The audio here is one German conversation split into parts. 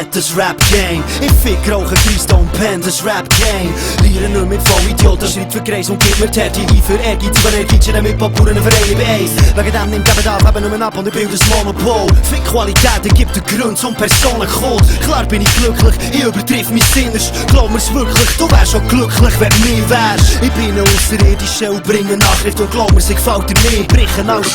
Bett, das Rap-Game. Ich fick, rauche, Christo und Pen, das Rap-Game. Liere nicht mit Vollidioten, Schritt für Kreis und gib mir Teddy ein für Ehrgeiz, über Energien mit Papuren, Vereine bei Eis. Wegen dem nimmt eben Bedarf eben nur mehr ab und ich bilde das Monopol. Fick Qualitäten, gibt den Grund zum Personencode. Klar bin ich glücklich, ich übertriff mein Sinners. Glaub mir's wirklich, du wärst schon glücklich, wenn du mir wärst. Ich bin ein Außerirdischer und bringe Nachricht und glaub mir's, ich gefällt dir mehr, brechen alles.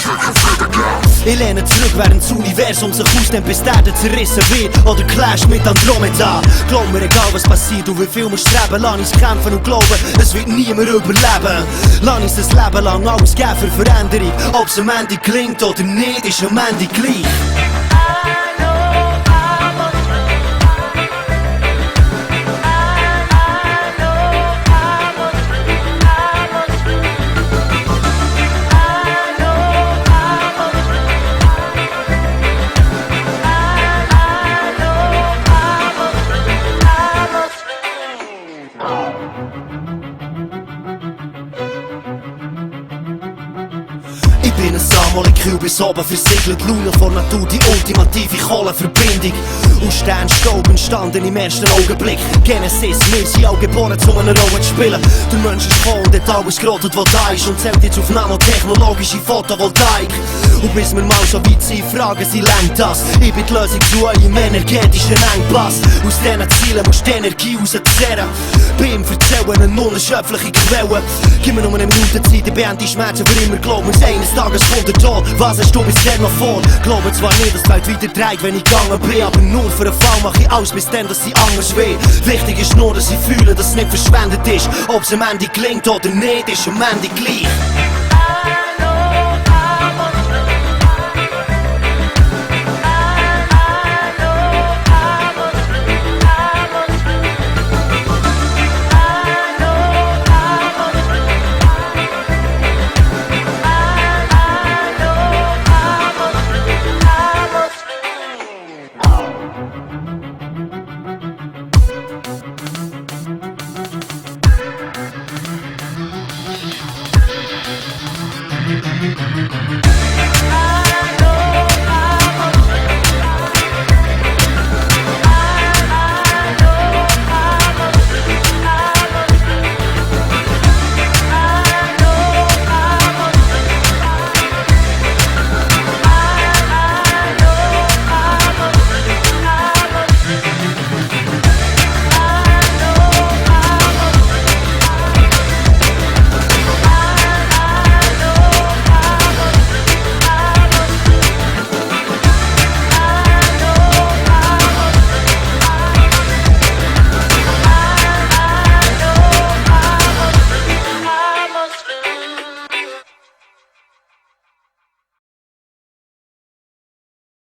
Ich lehne zurück, während das Universum sich ausnimmt, bis der zerrissen wird. Oder clasht mit Andromeda. Glaub mir, egal was passiert und wie viel wir streben, lass uns kämpfen und glauben, es wird niemand überleben. Lass uns das Leben lang alles geben für Veränderung. Ob's am Ende klingt oder nicht, ist am Ende gleich. Ich bin ein Molekül bis oben versiegelt, Laune von Natur, die ultimative Kohlenverbindung. Aus Sternstaub entstanden im ersten Augenblick. Genesis, wir sind auch geboren, um eine Rolle zu spielen. Der Mensch ist voll und hat alles gerottet, was da ist. Und zählt jetzt auf nanotechnologische Photovoltaik. Und bis wir mal so weit sind, fragen sie, lenkt das? Ich bin die Lösung zu eurem energetischen Engpass. Aus diesen Zielen musst du die Energie rauszerren. Bei ihm erzählen eine unerschöpfliche Quelle. Gib mir nur eine Minute Zeit, ich beende die Schmerzen für immer. Glaub mir's, eines Tages kommt der Tod. Was hast du bis dann noch vor? Glaube zwar nicht, dass die Welt wieder dreht, wenn ich gegangen bin, aber nur für einen Fall mach ich alles bis dann, dass sie anders will. Wichtig ist nur, dass sie fühlen, dass es nicht verschwendet ist. Ob's am Ende klingt oder nicht, ist am Ende gleich.